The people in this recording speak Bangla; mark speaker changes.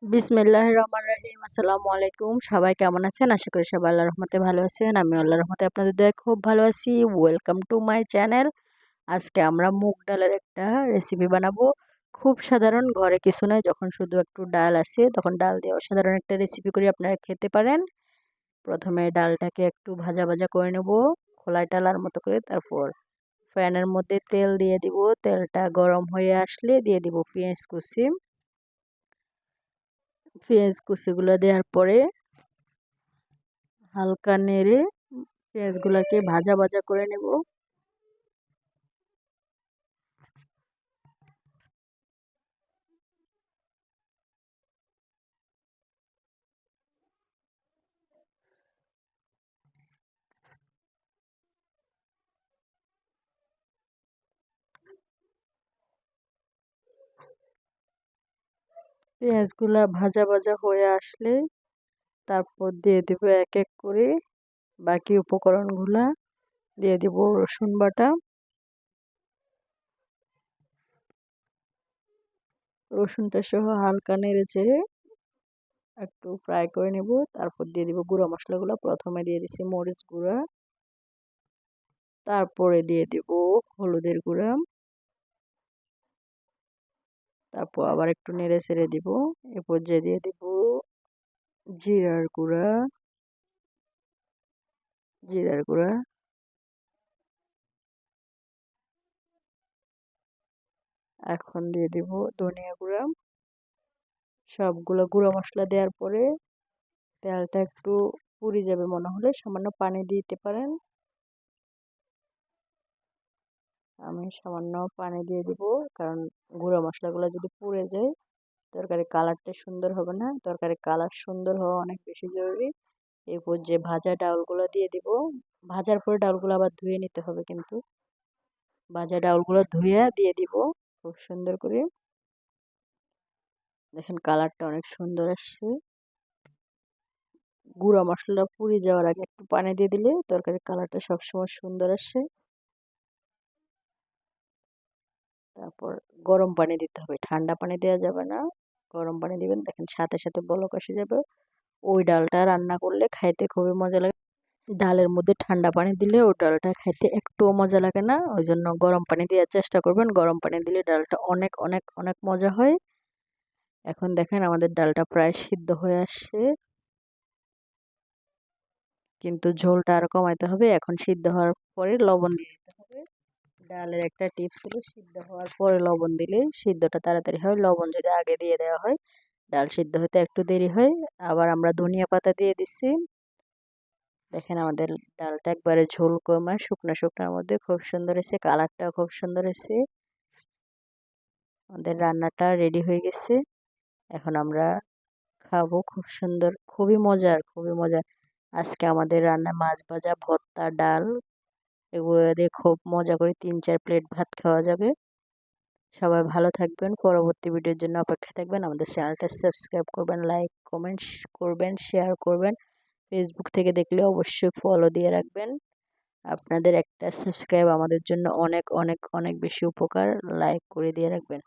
Speaker 1: বিসমিল্লাহির রহমানির রহিম। আসসালামু আলাইকুম। সবাই কেমন আছেন? আশা করি সবাই আল্লাহর রহমতে ভালো আছেন। আমি আল্লাহর রহমতে আপনাদের দয়ায় খুব ভালো আছি। Welcome to my channel. আজকে আমরা মুগ ডালের একটা রেসিপি বানাবো। খুব সাধারণ, ঘরে কিছু নয়, যখন শুধু একটু ডাল আছে তখন ডাল দিয়ে অসাধারণ একটা রেসিপি করে আপনারা খেতে পারেন। প্রথমে ডালটাকে একটু ভাজা ভাজা করে নেব, খোলায় টালার মতো করে। তারপর প্যানের মধ্যে তেল দিয়ে দিব। তেলটা গরম হয়ে আসলে দিয়ে দিব পেঁয়াজ কুচি। পেঁয়াজ কুচিগুলো দেওয়ার পরে হালকা নেড়ে পেঁয়াজগুলোকে ভাজা ভাজা করে নেব। পেঁয়াজগুলা ভাজা ভাজা হয়ে আসলে তারপর দিয়ে দেব এক এক করে বাকি উপকরণগুলা। দিয়ে দেব রসুন বাটা। রসুনটা সহ হালকা নেড়ে চেড়ে একটু ফ্রাই করে নেব। তারপর দিয়ে দিব গুঁড়া মশলাগুলো। প্রথমে দিয়ে দিছি মরিচ গুঁড়া, তারপরে দিয়ে দিব হলুদের গুঁড়া, তারপর আবার একটু নেড়ে চেড়ে দিব। এ পর্যায়ে দিয়ে দিব জিরার গুঁড়া, জিরার গুঁড়া, এখন দিয়ে দিব ধনিয়া গুঁড়া। সবগুলো গুঁড়ো মশলা দেওয়ার পরে তেলটা একটু পুড়ে যাবে মনে হলে সামান্য পানি দিতে পারেন। আমি সামান্য পানি দিয়ে দিব, কারণ গুঁড়ো মশলাগুলো যদি পুড়ে যায় তরকারি কালারটা সুন্দর হবে না। তরকারি কালার সুন্দর হওয়া অনেক বেশি জরুরি। এরপর যে ভাজা ডাউলগুলো দিয়ে দিব। ভাজার পরে ডাউলগুলো আবার ধুয়ে নিতে হবে, কিন্তু ভাজা ডাউলগুলো ধুয়ে দিয়ে দিব খুব সুন্দর করে। দেখেন কালারটা অনেক সুন্দর আসছে। গুঁড়া মশলাটা পুড়ে যাওয়ার আগে একটু পানি দিয়ে দিলে তরকারির কালারটা সবসময় সুন্দর আসে। তারপর গরম পানি দিতে হবে, ঠান্ডা পানি দেওয়া যাবে না। গরম পানি দিবেন, দেখেন সাথে সাথে বলক এসে যাবে। ওই ডালটা রান্না করলে খাইতে খুবই মজা লাগে। ডালের মধ্যে ঠান্ডা পানি দিলে ওই ডালটা খাইতে একটুও মজা লাগে না। ওই জন্য গরম পানি দেওয়ার চেষ্টা করবেন। গরম পানি দিলে ডালটা অনেক অনেক অনেক মজা হয়। এখন দেখেন আমাদের ডালটা প্রায় সিদ্ধ হয়ে আসছে, কিন্তু ঝোলটা আরো কমাইতে হবে। এখন সিদ্ধ হওয়ার পরে লবণ দিয়ে দিতে হবে। ডালের একটা টিপস হলো সিদ্ধ হওয়ার পরে লবণ দিলে সিদ্ধটা তাড়াতাড়ি হয়। লবণ যদি আগে দিয়ে দেওয়া হয় ডাল সিদ্ধ হতে একটু দেরি হয়। আবার আমরা ধনিয়া পাতা দিয়ে দিচ্ছি। দেখেন আমাদের ডালটা একবারে ঝোল কমা শুকনো শুকনোর মধ্যে খুব সুন্দর হয়েছে, কালারটাও খুব সুন্দর হয়েছে। আমাদের রান্নাটা রেডি হয়ে গেছে। এখন আমরা খাবো। খুব সুন্দর, খুবই মজার, খুবই মজার। আজকে আমাদের রান্না মাছ ভাজা, ভর্তা, ডাল, এগুলো দিয়ে খুব মজা করে 3-4 প্লেট ভাত খাওয়া যাবে। সবাই ভালো থাকবেন, পরবর্তী ভিডিওর জন্য অপেক্ষা থাকবেন। আমাদের চ্যানেলটা সাবস্ক্রাইব করবেন, লাইক কমেন্ট করবেন, শেয়ার করবেন। ফেসবুক থেকে দেখলে অবশ্যই ফলো দিয়ে রাখবেন। আপনাদের একটা সাবস্ক্রাইব আমাদের জন্য অনেক অনেক অনেক বেশি উপকার। লাইক করে দিয়ে রাখবেন।